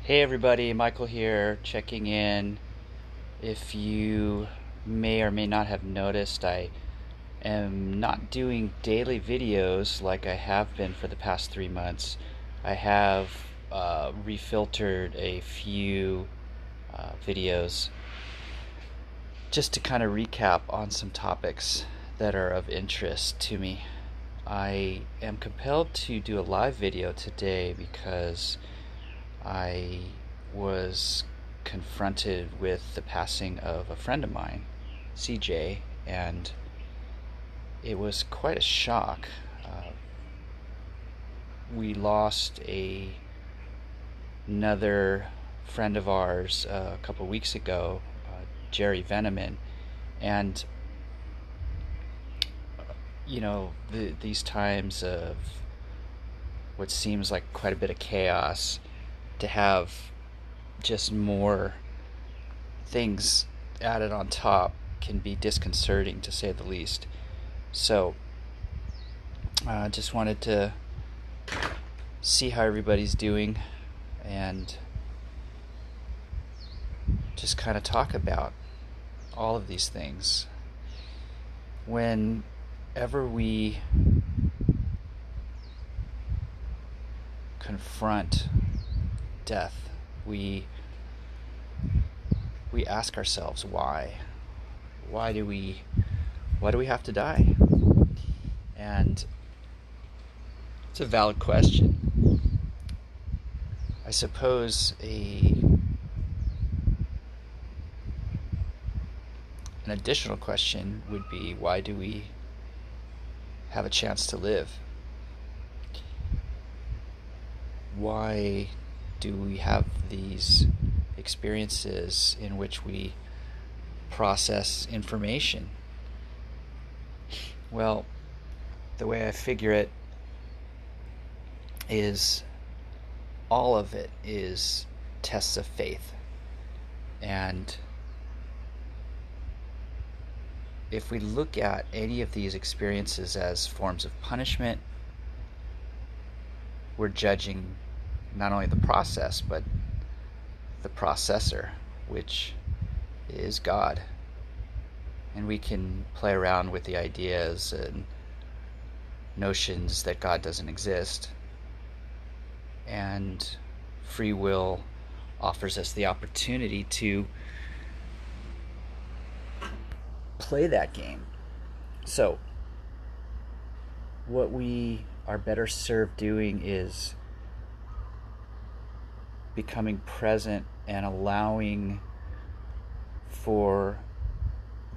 Hey everybody, Michael here, checking in. If you may or may not have noticed, I am not doing daily videos like I have been for the past 3 months. I have refiltered a few videos just to kind of recap on some topics that are of interest to me. I am compelled to do a live video today because I was confronted with the passing of a friend of mine, CJ, and it was quite a shock. We lost another friend of ours a couple weeks ago, Jerry Veneman, and these times of what seems like quite a bit of chaos, to have just more things added on top can be disconcerting, to say the least. So I just wanted to see how everybody's doing and just kind of talk about all of these things. Whenever we confront death, we ask ourselves why. Why do we have to die? And it's a valid question. I suppose an additional question would be, why do we have a chance to live? Why do we have these experiences in which we process information? Well, the way I figure it is all of it is tests of faith. And if we look at any of these experiences as forms of punishment, we're judging not only the process, but the processor, which is God. And we can play around with the ideas and notions that God doesn't exist. And free will offers us the opportunity to play that game. So, what we are better served doing is becoming present and allowing for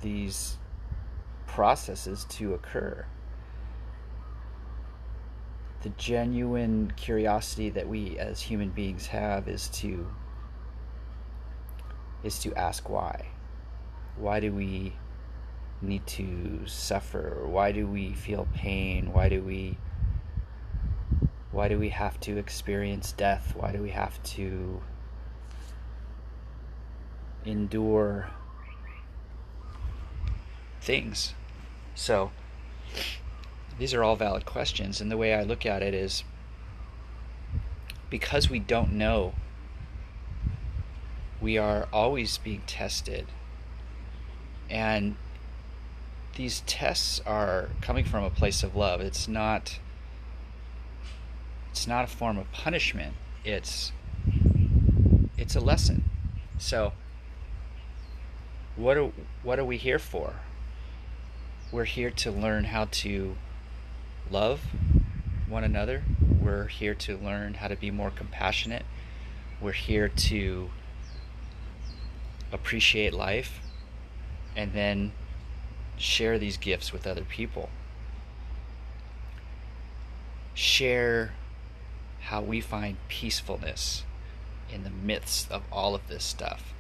these processes to occur. The genuine curiosity that we as human beings have is to ask why. Why do we need to suffer? Why do we feel pain? Why do we have to experience death? Why do we have to endure things? So these are all valid questions, and the way I look at it is, because we don't know, we are always being tested, and these tests are coming from a place of love. It's not a form of punishment. It's a lesson. So what are we here for? We're here to learn how to love one another. We're here to learn how to be more compassionate. We're here to appreciate life and then share these gifts with other people. Share how we find peacefulness in the midst of all of this stuff.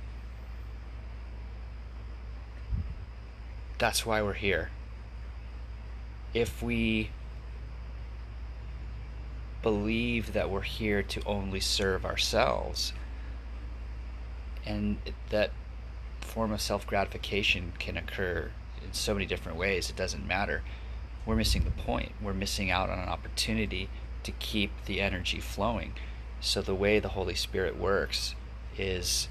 That's why we're here. If we believe that we're here to only serve ourselves, and that form of self-gratification can occur in so many different ways, it doesn't matter, we're missing the point. We're missing out on an opportunity to keep the energy flowing. So the way the Holy Spirit works is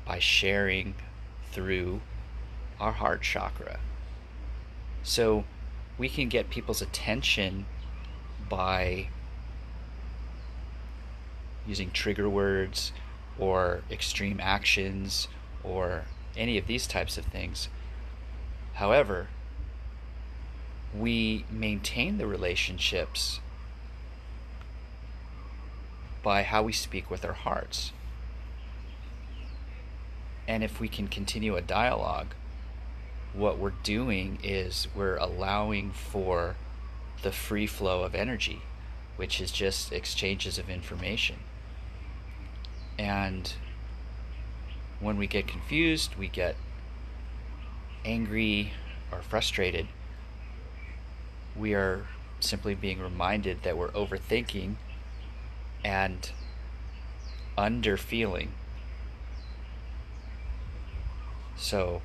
by sharing through our heart chakra. So we can get people's attention by using trigger words or extreme actions or any of these types of things. However, we maintain the relationships by how we speak with our hearts. And if we can continue a dialogue, what we're doing is we're allowing for the free flow of energy, which is just exchanges of information. And when we get confused, we get angry or frustrated, we are simply being reminded that we're overthinking and under-feeling. So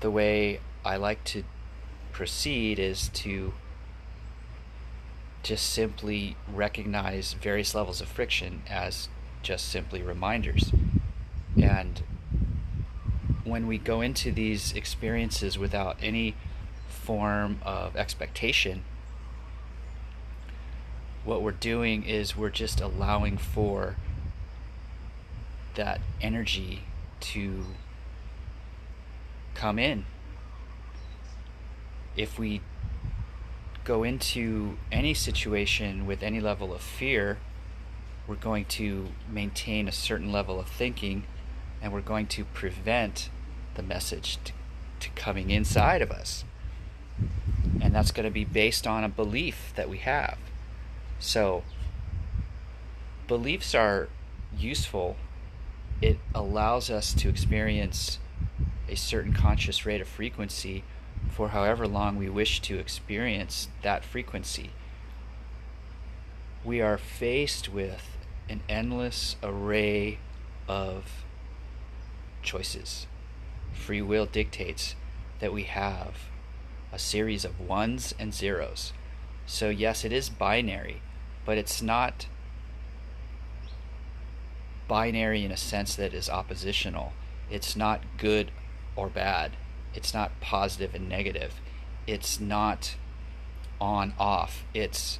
the way I like to proceed is to just simply recognize various levels of friction as just simply reminders. And when we go into these experiences without any form of expectation, what we're doing is we're just allowing for that energy to come in. If we go into any situation with any level of fear, we're going to maintain a certain level of thinking, and we're going to prevent the message to coming inside of us. And that's going to be based on a belief that we have. So beliefs are useful. It allows us to experience a certain conscious rate of frequency for however long we wish to experience that frequency. We are faced with an endless array of choices. Free will dictates that we have a series of ones and zeros. So yes, it is binary, but it's not binary in a sense that is oppositional. It's not good or bad. It's not positive and negative. It's not on off. It's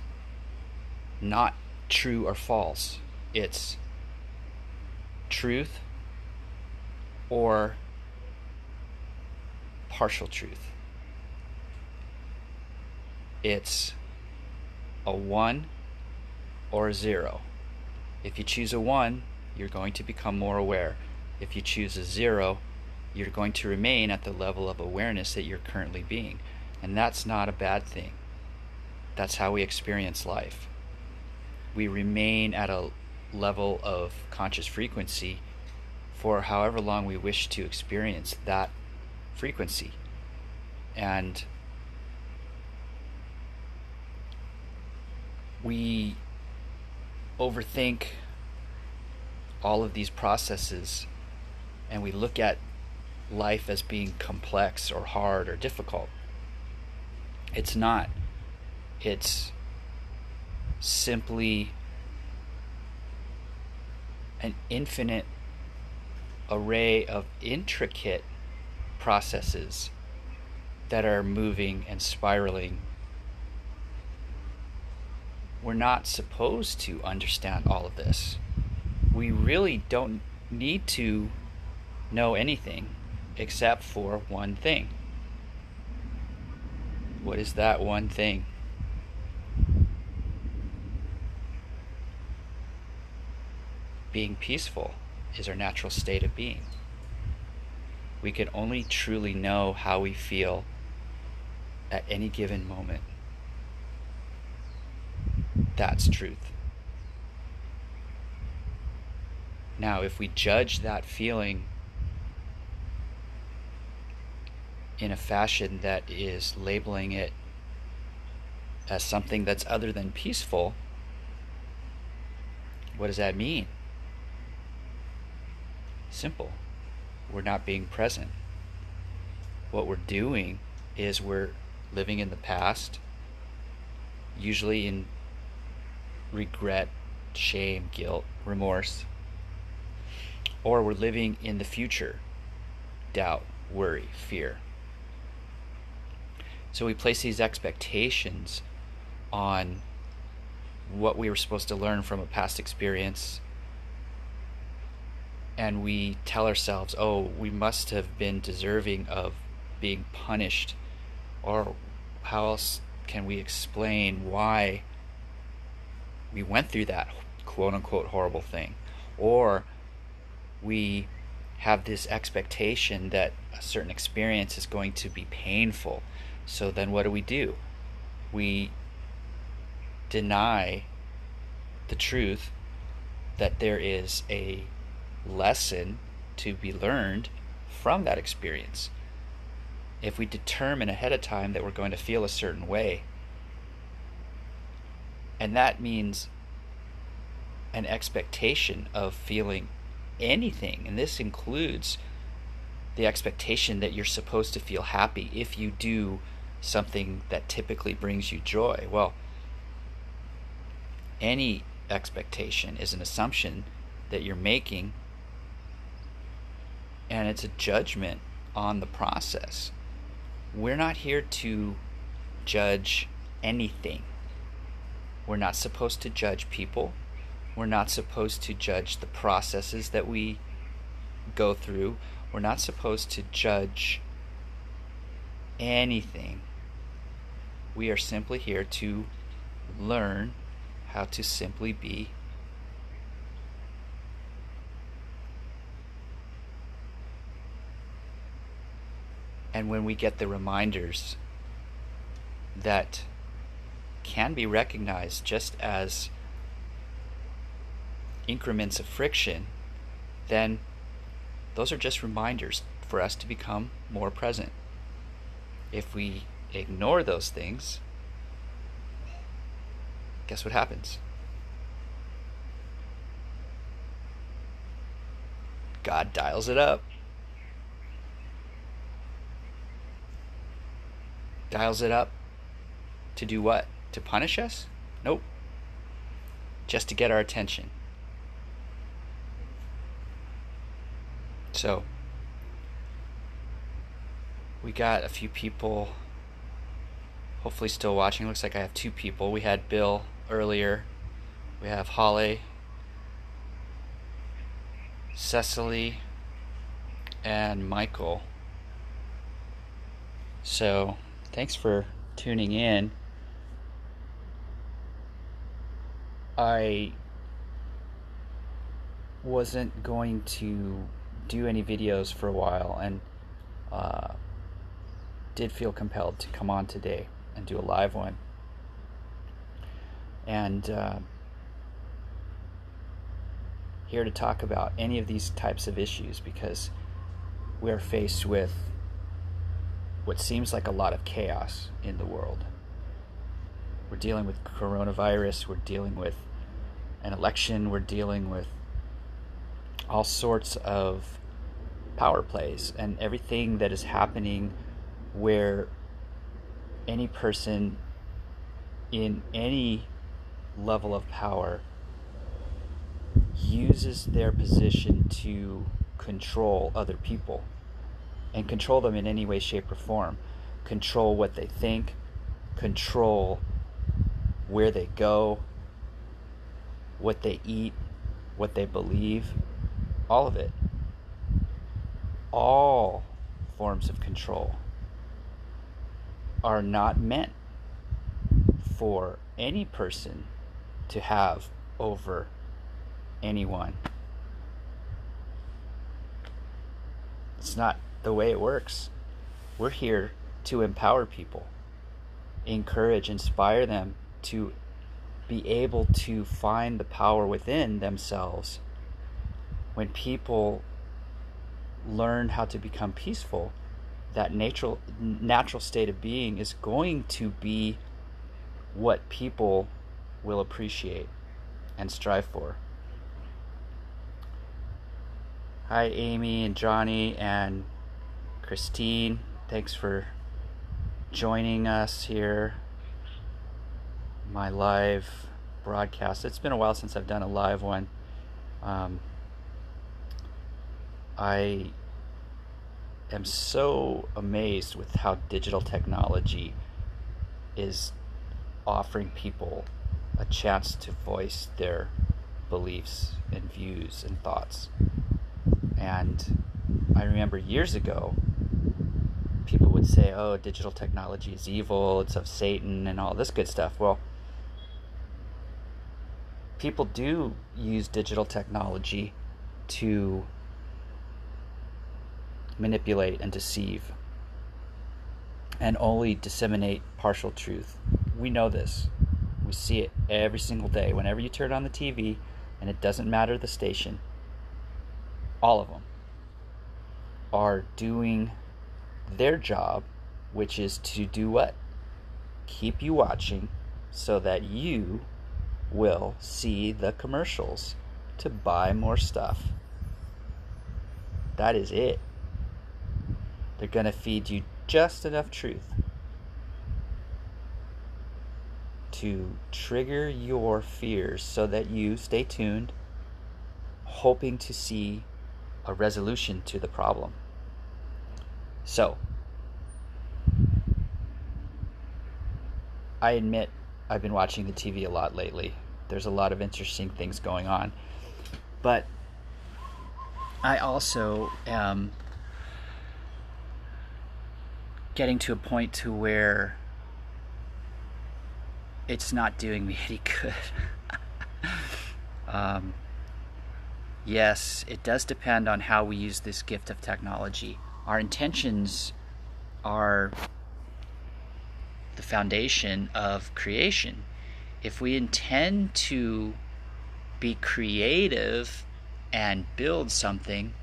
not true or false. It's truth or partial truth. It's a 1 or a 0. If you choose a 1, you're going to become more aware. If you choose a 0, you're going to remain at the level of awareness that you're currently being. And that's not a bad thing. That's how we experience life. We remain at a level of conscious frequency for however long we wish to experience that frequency. And we overthink all of these processes, and we look at life as being complex or hard or difficult. It's not. It's simply an infinite array of intricate processes that are moving and spiraling. We're not supposed to understand all of this. We really don't need to know anything except for one thing. What is that one thing? Being peaceful is our natural state of being. We can only truly know how we feel at any given moment. That's truth. Now, if we judge that feeling in a fashion that is labeling it as something that's other than peaceful, what does that mean? Simple. We're not being present. What we're doing is we're living in the past, usually in regret shame, guilt, remorse. Or we're living in the future, doubt, worry, fear. So we place these expectations on what we were supposed to learn from a past experience, and we tell ourselves, oh, we must have been deserving of being punished, or how else can we explain why we went through that quote-unquote horrible thing? Or we have this expectation that a certain experience is going to be painful. So then what do? We deny the truth that there is a lesson to be learned from that experience. If we determine ahead of time that we're going to feel a certain way, and that means an expectation of feeling anything, and this includes the expectation that you're supposed to feel happy if you do something that typically brings you joy. Well, any expectation is an assumption that you're making, and it's a judgment on the process. We're not here to judge anything. We're not supposed to judge people. We're not supposed to judge the processes that we go through. We're not supposed to judge anything. We are simply here to learn how to simply be. And when we get the reminders that can be recognized just as increments of friction, then those are just reminders for us to become more present. If we ignore those things, guess what happens? God dials it up. Dials it up to do what? To punish us? Nope. Just to get our attention. So, we got a few people hopefully still watching. Looks like I have 2 people. We had Bill earlier. We have Holly, Cecily, and Michael. So, thanks for tuning in. I wasn't going to do any videos for a while, and did feel compelled to come on today and do a live one. And here to talk about any of these types of issues, because we are faced with what seems like a lot of chaos in the world. We're dealing with coronavirus, we're dealing with an election, we're dealing with all sorts of power plays and everything that is happening where any person in any level of power uses their position to control other people, and control them in any way, shape, or form. Control what they think, control where they go, what they eat, what they believe, all of it. All forms of control are not meant for any person to have over anyone. It's not the way it works. We're here to empower people, encourage, inspire them to be able to find the power within themselves. When people learn how to become peaceful, that natural state of being is going to be what people will appreciate and strive for. Hi, Amy and Johnny and Christine. Thanks for joining us here. My live broadcast. It's been a while since I've done a live one. I am so amazed with how digital technology is offering people a chance to voice their beliefs and views and thoughts. And I remember years ago, people would say, oh, digital technology is evil, it's of Satan, and all this good stuff. Well, people do use digital technology to manipulate and deceive and only disseminate partial truth. We know this. We see it every single day. Whenever you turn on the TV, and it doesn't matter the station, all of them are doing their job, which is to do what? Keep you watching so that you will see the commercials to buy more stuff. That is it. They're going to feed you just enough truth to trigger your fears so that you stay tuned, hoping to see a resolution to the problem. So, I admit I've been watching the TV a lot lately. There's a lot of interesting things going on. But I also am getting to a point to where it's not doing me any good. Yes, it does depend on how we use this gift of technology. Our intentions are the foundation of creation. If we intend to be creative and build something,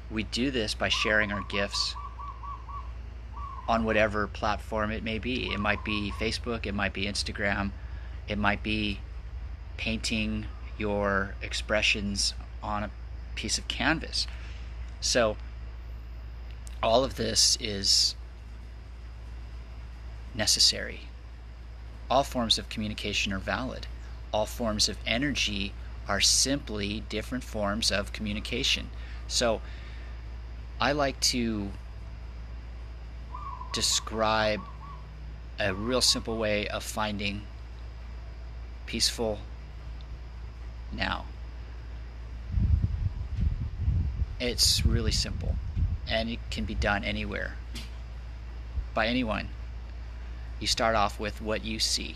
we do this by sharing our gifts on whatever platform it may be. It might be Facebook, it might be Instagram, it might be painting your expressions on a piece of canvas. So all of this is necessary. All forms of communication are valid. All forms of energy are simply different forms of communication. So I like to describe a real simple way of finding peaceful now. It's really simple, and it can be done anywhere by anyone. You start off with what you see,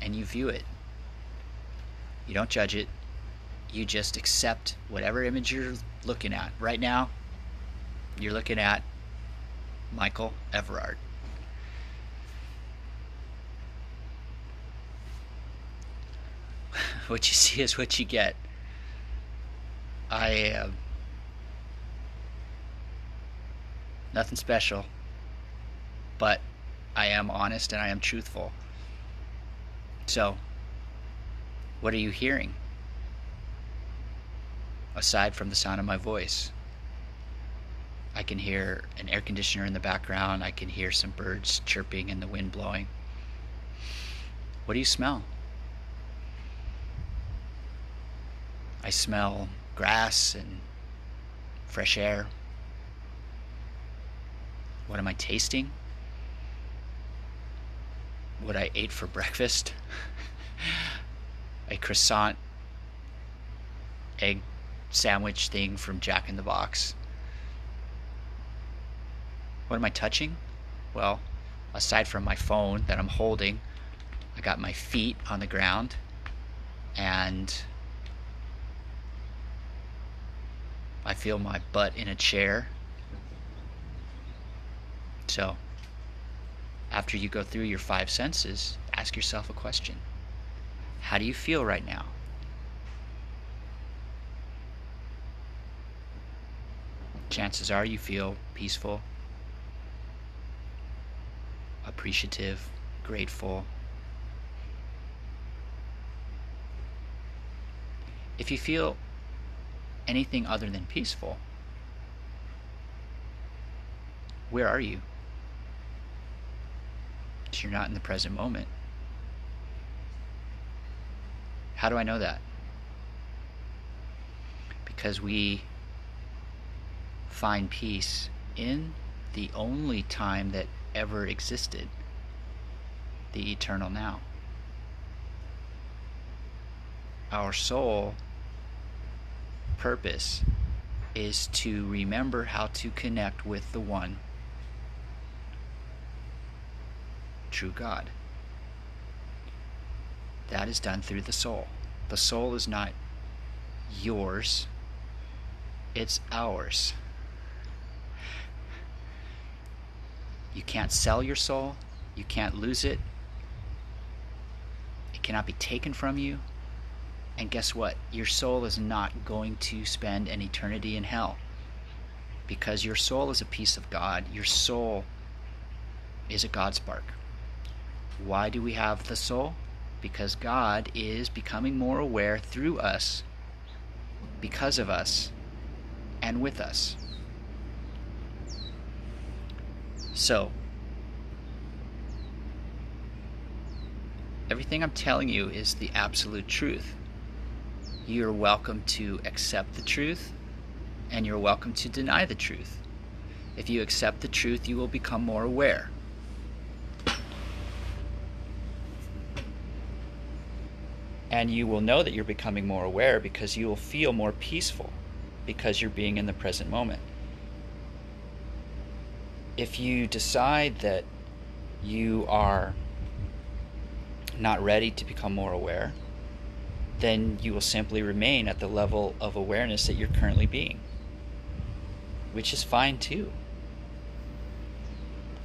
and you view it. You don't judge it. You just accept whatever image you're looking at. Right now, you're looking at Michael Everard. What you see is what you get. I nothing special, but I am honest and I am truthful. So, what are you hearing? Aside from the sound of my voice, I can hear an air conditioner in the background. I can hear some birds chirping and the wind blowing. What do you smell? I smell grass and fresh air. What am I tasting? What I ate for breakfast. A croissant egg sandwich thing from Jack in the Box. What am I touching? Well, aside from my phone that I'm holding, I got my feet on the ground, and I feel my butt in a chair. So, after you go through your 5 senses, ask yourself a question. How do you feel right now? Chances are you feel peaceful, appreciative, grateful. If you feel anything other than peaceful, where are you? You're not in the present moment. How do I know that? Because we find peace in the only time that ever existed, the eternal now. Our sole purpose is to remember how to connect with the one true God. That is done through the soul. The soul is not yours, it's ours. You can't sell your soul, you can't lose it, it cannot be taken from you. And guess what? Your soul is not going to spend an eternity in hell, because your soul is a piece of God. Your soul is a God spark. Why do we have the soul? Because God is becoming more aware through us, because of us, and with us. So, everything I'm telling you is the absolute truth. You're welcome to accept the truth, and you're welcome to deny the truth. If you accept the truth, you will become more aware. And you will know that you're becoming more aware because you will feel more peaceful, because you're being in the present moment. If you decide that you are not ready to become more aware, then you will simply remain at the level of awareness that you're currently being, which is fine too.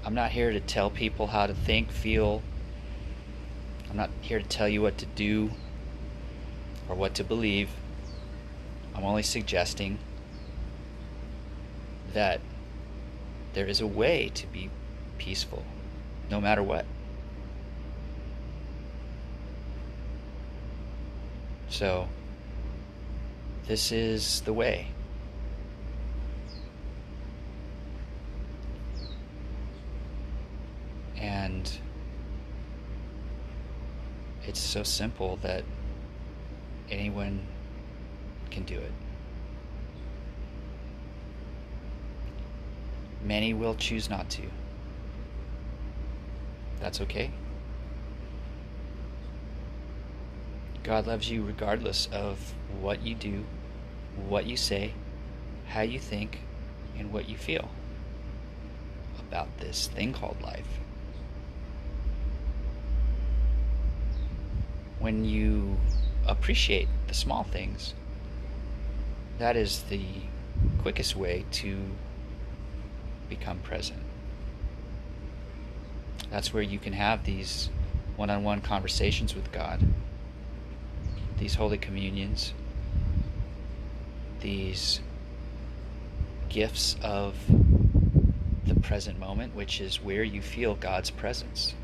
I'm not here to tell people how to think, feel. I'm not here to tell you what to do or what to believe. I'm only suggesting that there is a way to be peaceful, no matter what. So, this is the way. And it's so simple that anyone can do it. Many will choose not to. That's okay. God loves you regardless of what you do, what you say, how you think, and what you feel about this thing called life. When you appreciate the small things, that is the quickest way to become present. That's where you can have these one-on-one conversations with God, these holy communions, these gifts of the present moment, which is where you feel God's presence.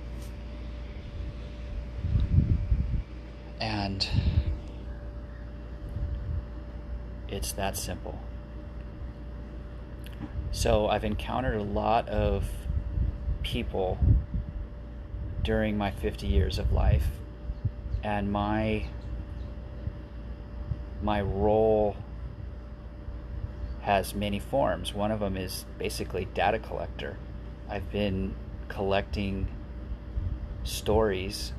And it's that simple. So I've encountered a lot of people during my 50 years of life, and my role has many forms. One of them is basically data collector. I've been collecting stories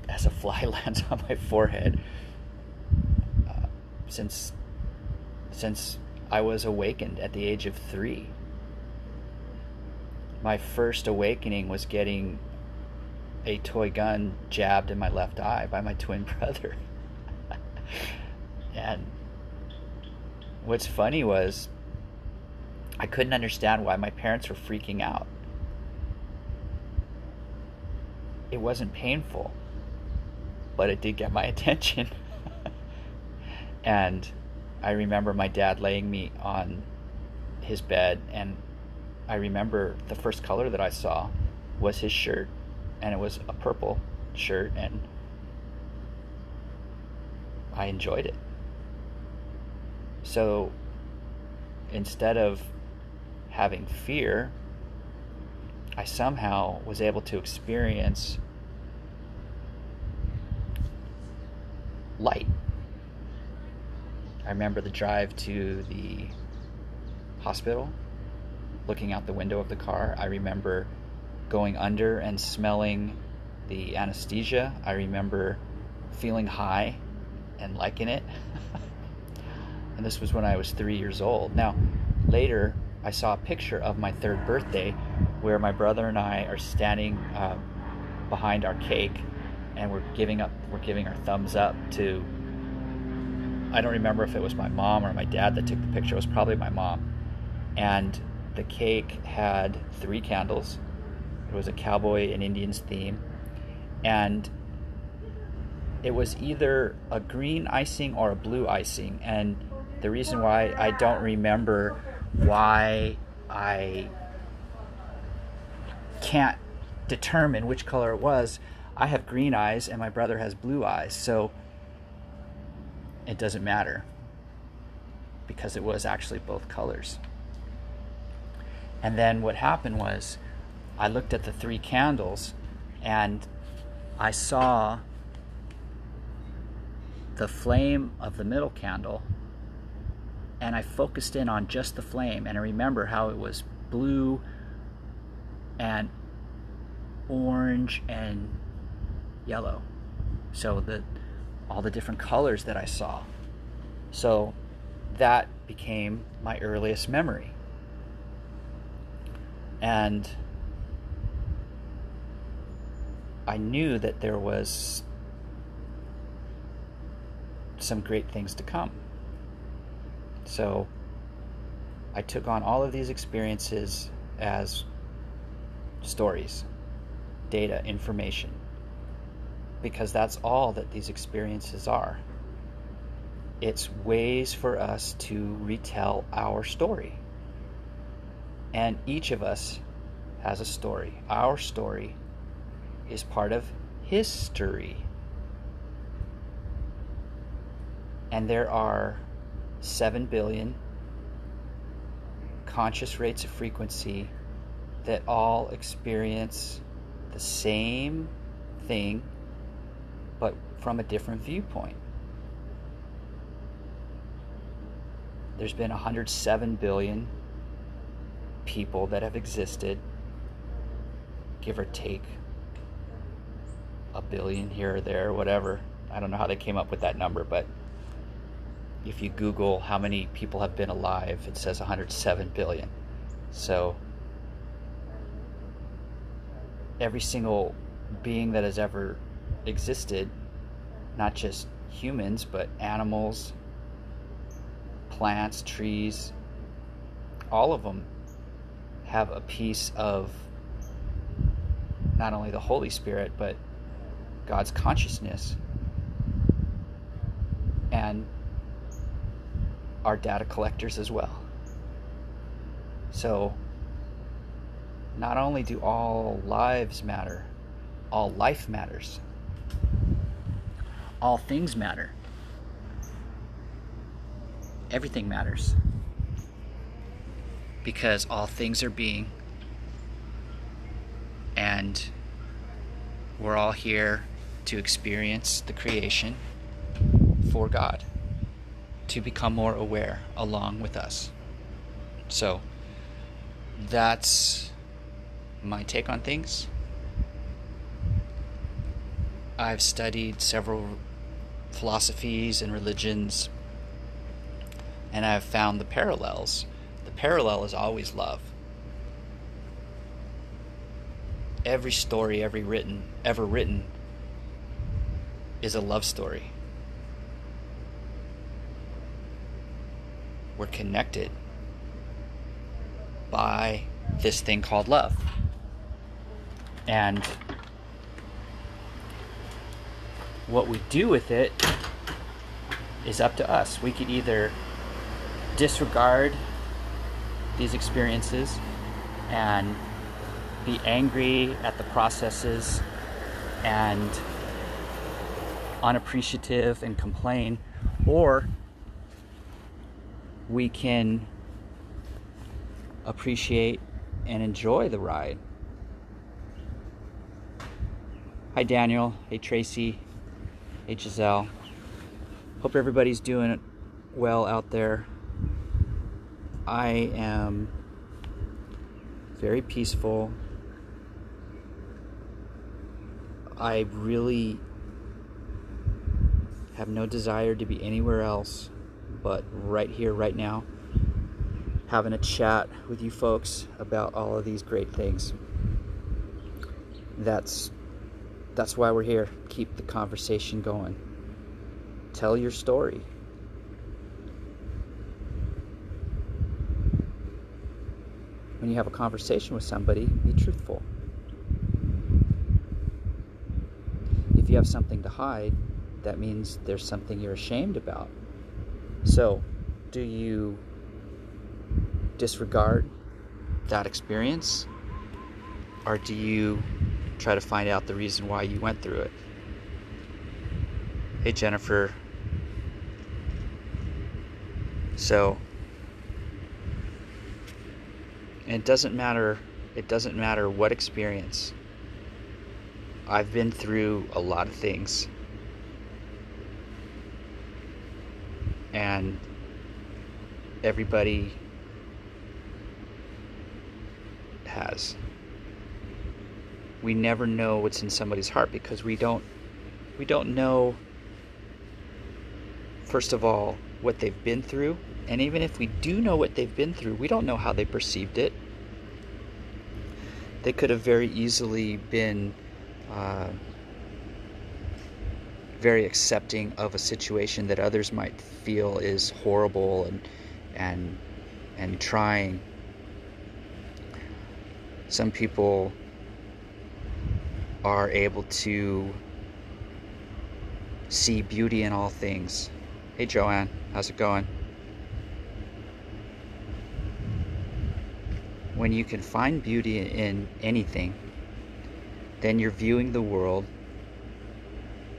as a fly lands on my forehead since I was awakened at the age of 3. My first awakening was getting a toy gun jabbed in my left eye by my twin brother. And what's funny was I couldn't understand why my parents were freaking out. It wasn't painful, but it did get my attention. And I remember my dad laying me on his bed, and I remember the first color that I saw was his shirt, and it was a purple shirt, and I enjoyed it. So instead of having fear, I somehow was able to experience light. I remember the drive to the hospital, looking out the window of the car. I remember going under and smelling the anesthesia. I remember feeling high and liking it. And this was when I was 3 years old. Now, later, I saw a picture of my 3rd birthday where my brother and I are standing behind our cake, and we're giving our thumbs up to, I don't remember if it was my mom or my dad that took the picture. It was probably my mom. And the cake had 3 candles. It was a cowboy and Indians theme. And it was either a green icing or a blue icing. And the reason why I don't remember why I can't determine which color it was, I have green eyes and my brother has blue eyes. So it doesn't matter, because it was actually both colors. And then what happened was, I looked at the 3 candles and I saw the flame of the middle candle, and I focused in on just the flame, and I remember how it was blue and orange and yellow. So all the different colors that I saw. So that became my earliest memory. And I knew that there was some great things to come. So I took on all of these experiences as stories, data, information, because that's all that these experiences are. It's ways for us to retell our story. And each of us has a story. Our story is part of history. And there are 7 billion conscious rates of frequency that all experience the same thing, but from a different viewpoint. There's been 107 billion people that have existed, give or take a billion here or there, whatever. I don't know how they came up with that number, but if you Google how many people have been alive, it says 107 billion. So every single being that has ever existed, not just humans, but animals, plants, trees, all of them have a piece of not only the Holy Spirit, but God's consciousness, and are data collectors as well. So not only do all lives matter, all life matters, all things matter, everything matters, because all things are being, and we're all here to experience the creation for God, to become more aware along with us. So that's my take on things. I've studied several philosophies and religions, and I've found the parallels. The parallel is always love. Every story ever written is a love story. We're connected by this thing called love. And what we do with it is up to us. We could either disregard these experiences and be angry at the processes and unappreciative and complain, or we can appreciate and enjoy the ride. Hi Daniel, hey Tracy, hey Giselle. Hope everybody's doing well out there. I am very peaceful. I really have no desire to be anywhere else but right here, right now, having a chat with you folks about all of these great things. That's why we're here. Keep the conversation going. Tell your story. When you have a conversation with somebody, be truthful. If you have something to hide, that means there's something you're ashamed about. So, do you disregard that experience, or do you try to find out the reason why you went through it? Hey, Jennifer. So, and it doesn't matter what experience. I've been through a lot of things, and everybody has. We never know what's in somebody's heart because we don't know, first of all, what they've been through. And even if we do know what they've been through, we don't know how they perceived it. They could have very easily been very accepting of a situation that others might feel is horrible and trying. Some people are able to see beauty in all things. Hey, Joanne, how's it going? When you can find beauty in anything, then you're viewing the world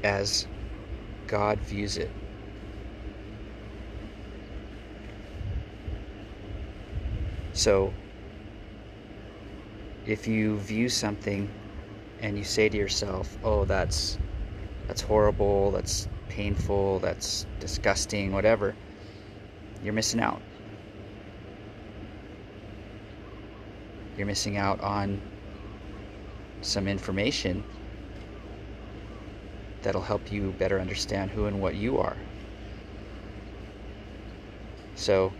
as God views it. So, if you view something and you say to yourself, oh, that's horrible, that's painful, that's disgusting, whatever, you're missing out. You're missing out on some information that'll help you better understand who and what you are. So,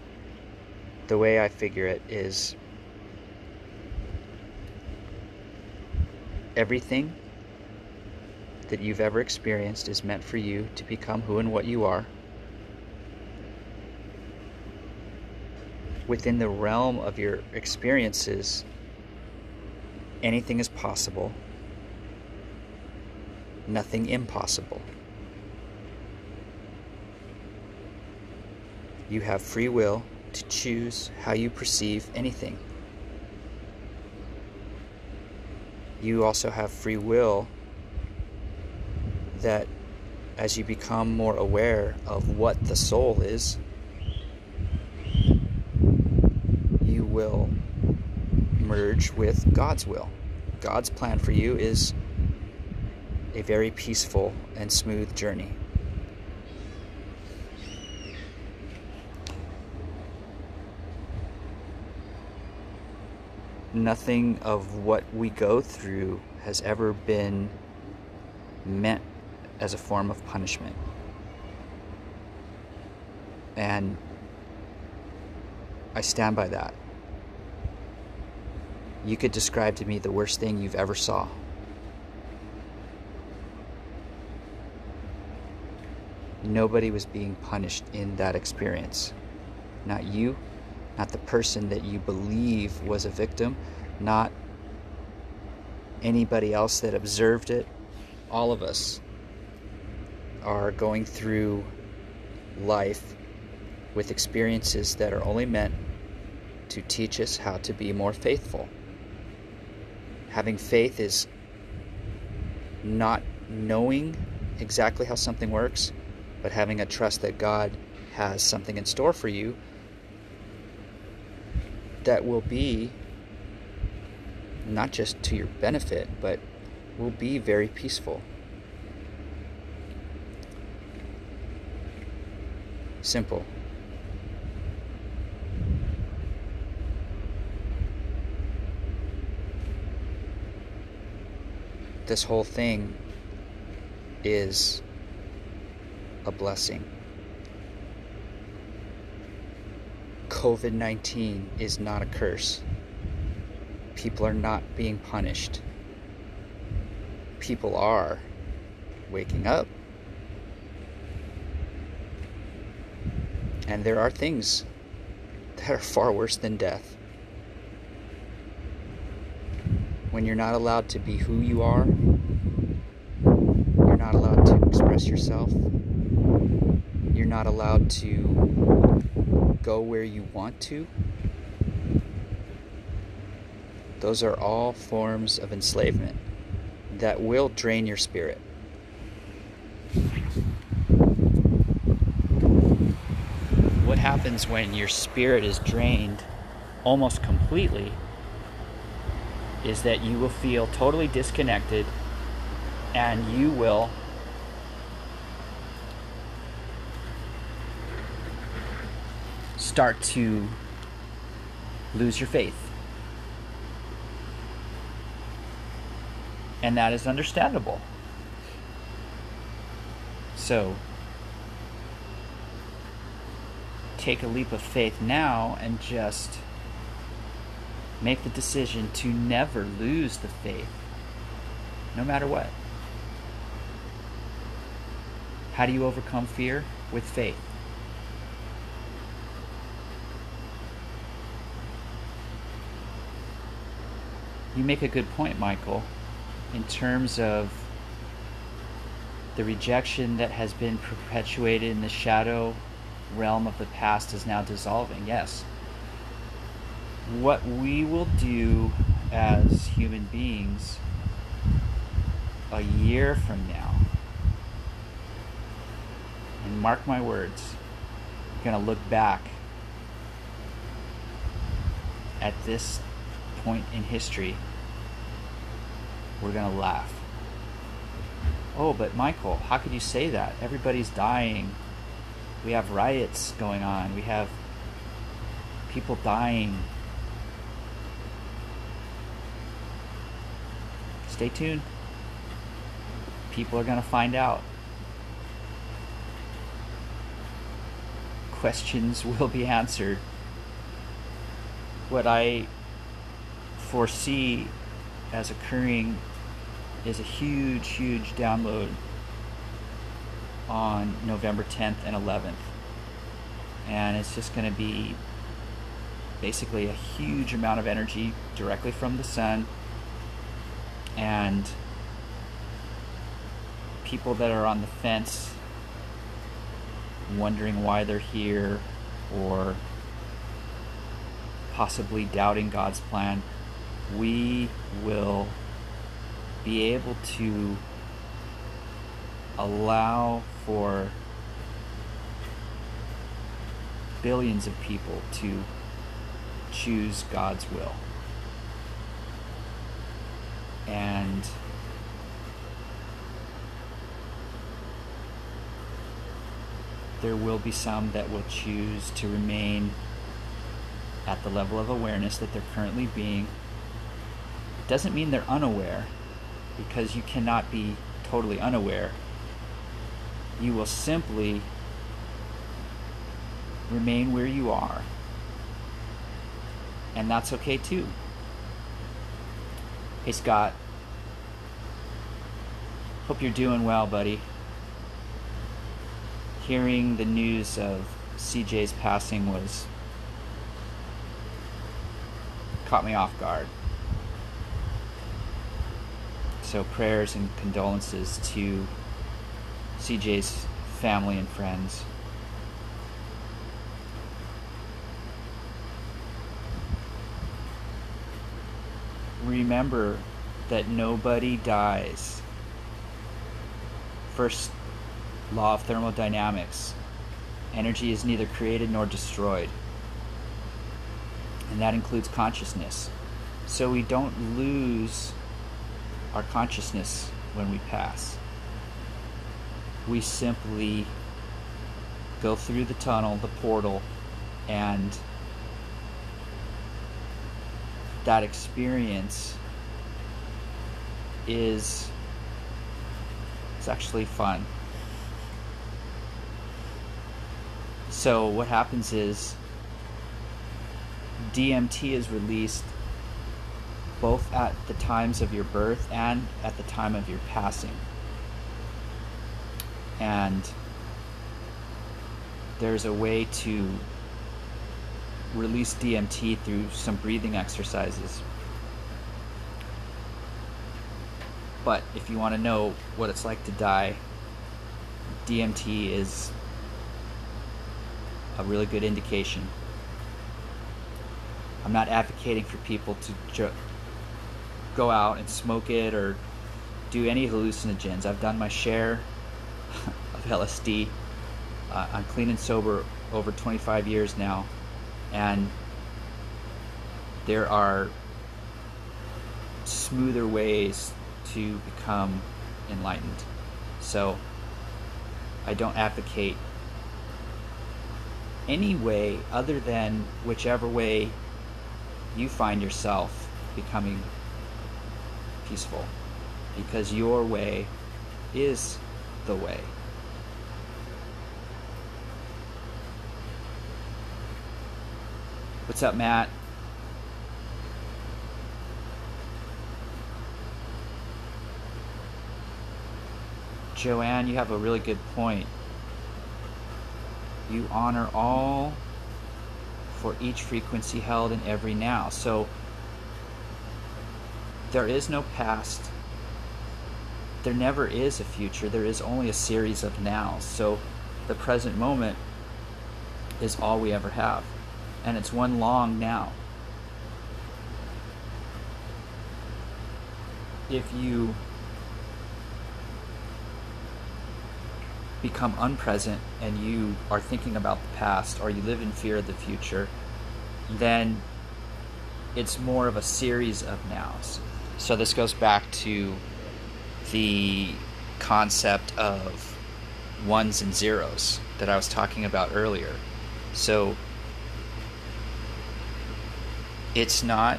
the way I figure it is everything that you've ever experienced is meant for you to become who and what you are. Within the realm of your experiences, anything is possible, nothing impossible. You have free will to choose how you perceive anything. You also have free will that as you become more aware of what the soul is, you will merge with God's will. God's plan for you is a very peaceful and smooth journey. Nothing of what we go through has ever been meant as a form of punishment. And I stand by that. You could describe to me the worst thing you've ever saw. Nobody was being punished in that experience. Not you, not the person that you believe was a victim, not anybody else that observed it. All of us are going through life with experiences that are only meant to teach us how to be more faithful. Having faith is not knowing exactly how something works, but having a trust that God has something in store for you that will be not just to your benefit, but will be very peaceful. Simple. This whole thing is a blessing. COVID-19 is not a curse. People are not being punished. People are waking up. And there are things that are far worse than death. When you're not allowed to be who you are, you're not allowed to express yourself, you're not allowed to go where you want to, those are all forms of enslavement that will drain your spirit. What happens when your spirit is drained almost completely is that you will feel totally disconnected, and you will start to lose your faith. And that is understandable. So, take a leap of faith now and just make the decision to never lose the faith, no matter what. How do you overcome fear? With faith. You make a good point, Michael, in terms of the rejection that has been perpetuated in the shadow realm of the past is now dissolving. Yes. What we will do as human beings a year from now, and mark my words, we're going to look back at this point in history, we're going to laugh. Oh, but Michael, how could you say that? Everybody's dying. We have riots going on. We have people dying. Stay tuned. People are going to find out. Questions will be answered. What I foresee as occurring is a huge, huge download on November 10th and 11th. And it's just going to be basically a huge amount of energy directly from the sun, and people that are on the fence wondering why they're here, or possibly doubting God's plan, we will be able to allow for billions of people to choose God's will. And there will be some that will choose to remain at the level of awareness that they're currently being. It doesn't mean they're unaware, because you cannot be totally unaware. You will simply remain where you are, and that's okay too. Hey Scott, hope you're doing well, buddy. Hearing the news of CJ's passing caught me off guard. So prayers and condolences to CJ's family and friends. Remember that nobody dies. First law of thermodynamics: energy is neither created nor destroyed. And that includes consciousness. So we don't lose our consciousness when we pass. We simply go through the tunnel, the portal, and that experience is it's actually fun. So what happens is DMT is released both at the times of your birth and at the time of your passing. And there's a way to release DMT through some breathing exercises. But if you want to know what it's like to die, DMT is a really good indication. I'm not advocating for people to go out and smoke it or do any hallucinogens. I've done my share of LSD. I'm clean and sober over 25 years now, and there are smoother ways to become enlightened. So I don't advocate any way other than whichever way you find yourself becoming peaceful, because your way is the way. What's up, Matt? Joanne, you have a really good point. You honor all for each frequency held in every now. So there is no past. There never is a future. There is only a series of nows. So the present moment is all we ever have. And it's one long now. If you become unpresent and you are thinking about the past, or you live in fear of the future, then it's more of a series of nows. So this goes back to the concept of ones and zeros that I was talking about earlier. So it's not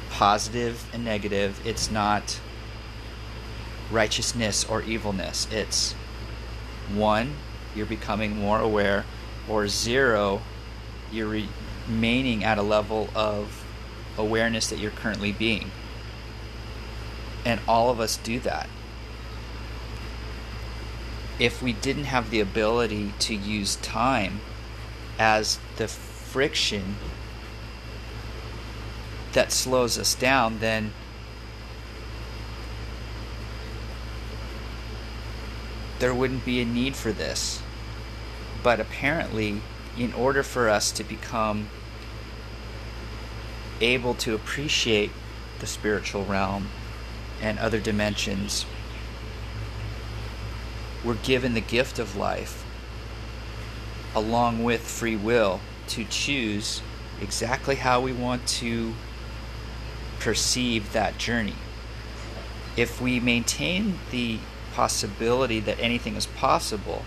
positive and negative. It's not righteousness or evilness. It's 1, you're becoming more aware, or 0, you're remaining at a level of awareness that you're currently being. And all of us do that. If we didn't have the ability to use time as the friction that slows us down, then there wouldn't be a need for this. But apparently, in order for us to become able to appreciate the spiritual realm and other dimensions, we're given the gift of life along with free will to choose exactly how we want to perceive that journey. If we maintain the possibility that anything is possible,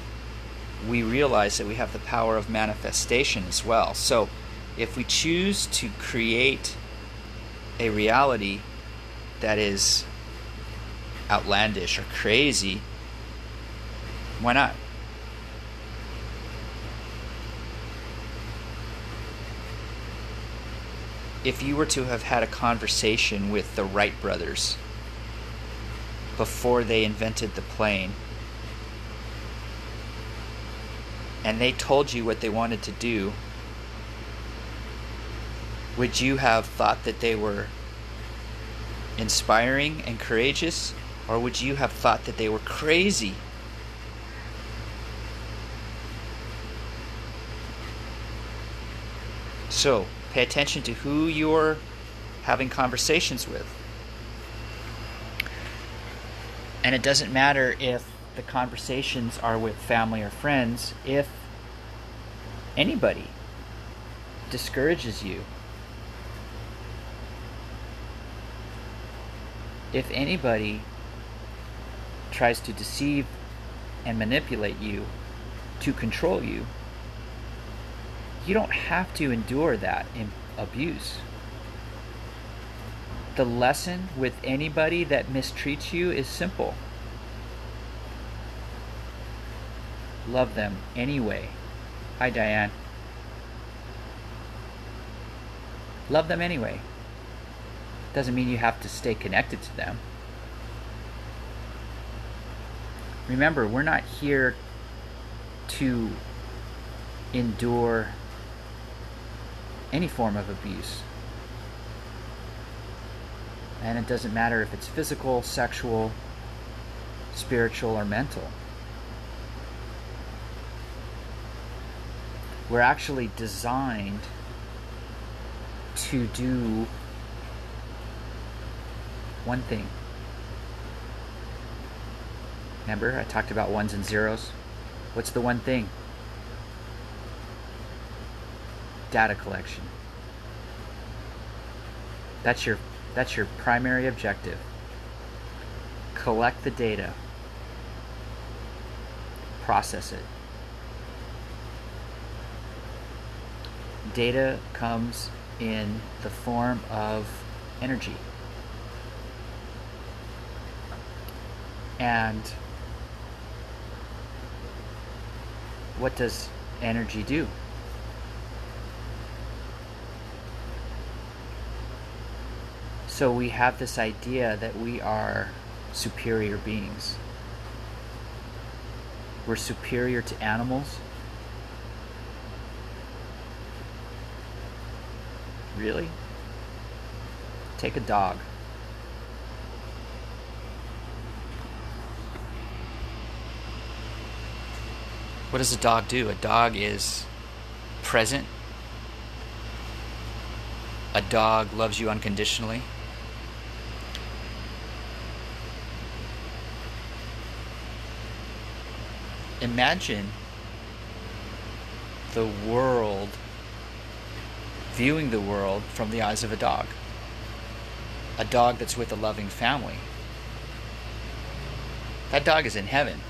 we realize that we have the power of manifestation as well. So if we choose to create a reality that is outlandish or crazy, why not? If you were to have had a conversation with the Wright brothers before they invented the plane, and they told you what they wanted to do, would you have thought that they were inspiring and courageous, or would you have thought that they were crazy? So, pay attention to who you're having conversations with. And it doesn't matter if the conversations are with family or friends. If anybody discourages you, if anybody tries to deceive and manipulate you, to control you, you don't have to endure that abuse. The lesson with anybody that mistreats you is simple. Love them anyway. Hi, Diane. Love them anyway. Doesn't mean you have to stay connected to them. Remember, we're not here to endure any form of abuse. And it doesn't matter if it's physical, sexual, spiritual, or mental. We're actually designed to do one thing. Remember, I talked about ones and zeros. What's the one thing? Data collection. That's your primary objective. Collect the data. Process it. Data comes in the form of energy. And what does energy do? So we have this idea that we are superior beings. We're superior to animals. Really? Take a dog. What does a dog do? A dog is present. A dog loves you unconditionally. Imagine the world, viewing the world from the eyes of a dog. A dog that's with a loving family. That dog is in heaven.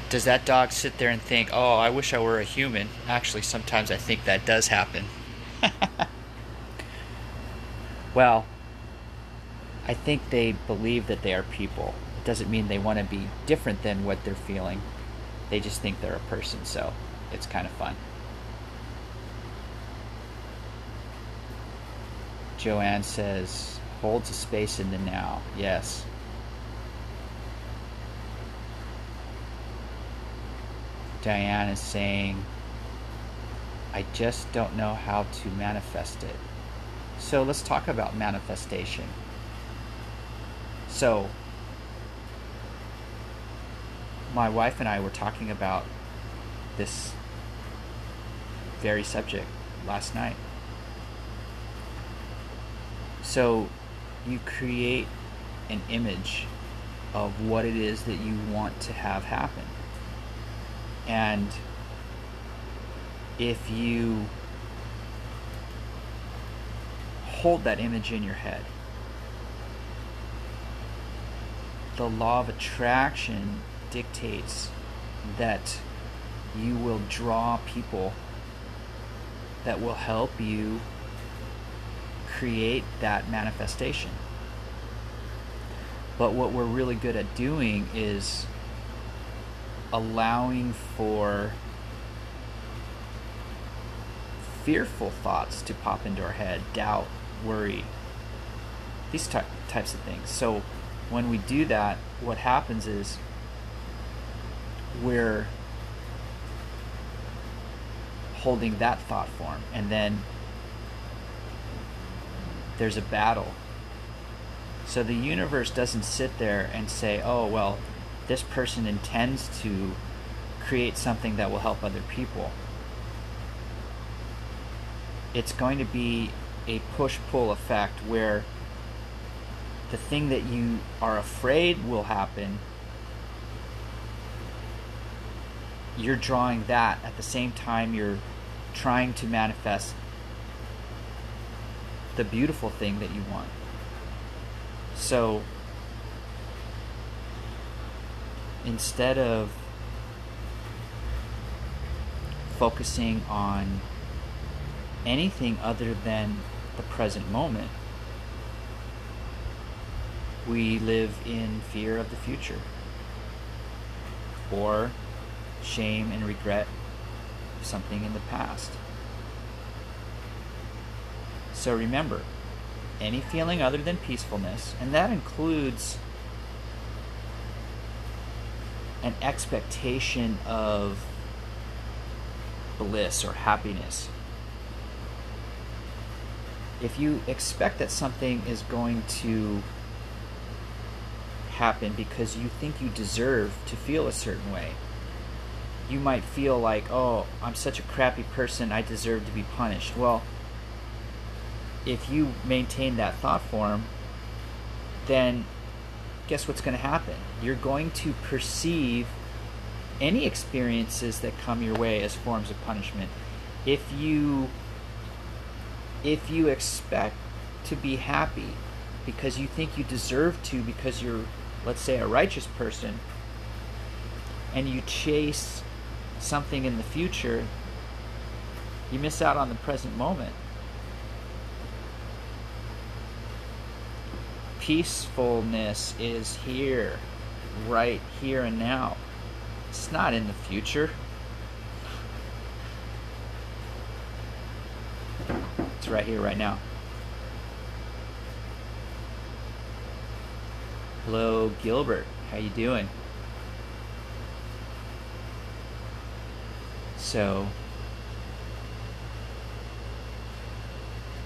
Does that dog sit there and think, oh, I wish I were a human? Actually, sometimes I think that does happen. Well, I think they believe that they are people. It doesn't mean they want to be different than what they're feeling. They just think they're a person, so it's kind of fun. Joanne says, holds a space in the now. Yes. Diane is saying, I just don't know how to manifest it. So let's talk about manifestation. So, my wife and I were talking about this very subject last night. So, you create an image of what it is that you want to have happen. And if you hold that image in your head, the law of attraction dictates that you will draw people that will help you create that manifestation. But what we're really good at doing is allowing for fearful thoughts to pop into our head, doubt, worry, these types of things. So when we do that, what happens is we're holding that thought form, and then there's a battle. So the universe doesn't sit there and say, oh, well, this person intends to create something that will help other people. It's going to be a push-pull effect where the thing that you are afraid will happen, you're drawing that at the same time you're trying to manifest the beautiful thing that you want. So instead of focusing on anything other than the present moment, we live in fear of the future, or shame and regret something in the past. So remember, any feeling other than peacefulness, and that includes an expectation of bliss or happiness. If you expect that something is going to happen because you think you deserve to feel a certain way, you might feel like, oh, I'm such a crappy person, I deserve to be punished. Well, if you maintain that thought form, then guess what's going to happen? You're going to perceive any experiences that come your way as forms of punishment. If you expect to be happy because you think you deserve to, because you're, let's say, a righteous person, and you chase something in the future, you miss out on the present moment. Peacefulness is here, right here and now. It's not in the future. It's right here, right now. Hello, Gilbert. How you doing? So,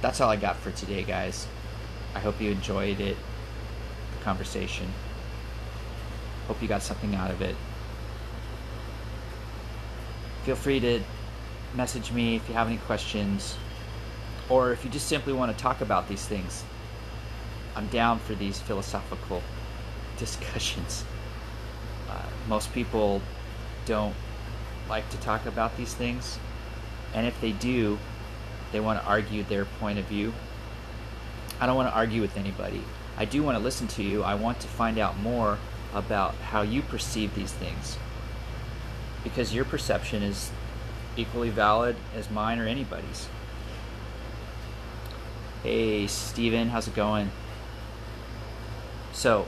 that's all I got for today, guys. I hope you enjoyed it, the conversation. Hope you got something out of it. Feel free to message me if you have any questions, or if you just simply want to talk about these things. I'm down for these philosophical discussions. Most people don't like to talk about these things, and if they do, they want to argue their point of view. I don't want to argue with anybody. I do want to listen to you. I want to find out more about how you perceive these things, because your perception is equally valid as mine or anybody's. Hey, Steven, how's it going? So,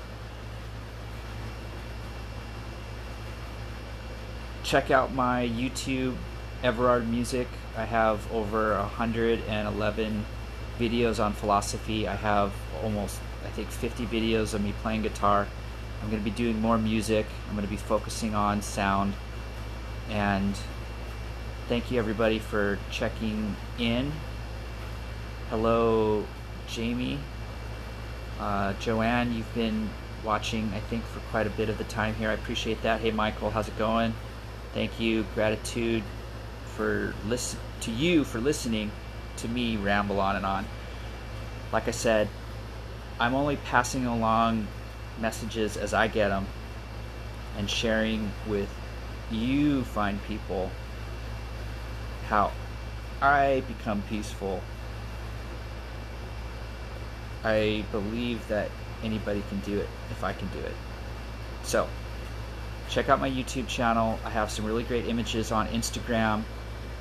check out my YouTube, Everard Music. I have over 111 videos on philosophy. I have almost, I think, 50 videos of me playing guitar. I'm going to be doing more music. I'm going to be focusing on sound. And thank you, everybody, for checking in. Hello, Jamie. Joanne, you've been watching, I think, for quite a bit of the time here. I appreciate that. Hey, Michael, how's it going? Thank you. Gratitude to you for listening to me ramble on and on. Like I said, I'm only passing along messages as I get them and sharing with you fine people how I become peaceful. I believe that anybody can do it if I can do it. So, check out my YouTube channel. I have some really great images on Instagram.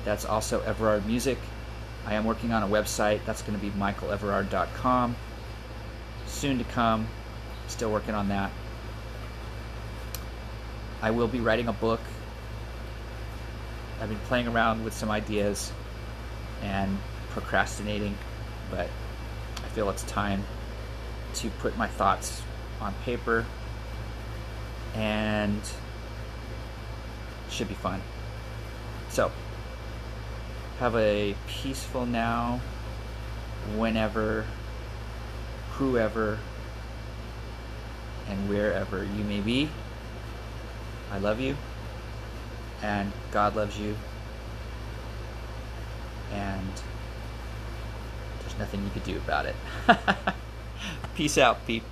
That's also Everard Music. I am working on a website. That's going to be michaeleverard.com. Soon to come. Still working on that. I will be writing a book. I've been playing around with some ideas and procrastinating, but I feel it's time to put my thoughts on paper, and it should be fun. So, have a peaceful now, whenever, whoever, and wherever you may be. I love you, and God loves you, and there's nothing you could do about it. Peace out, peep.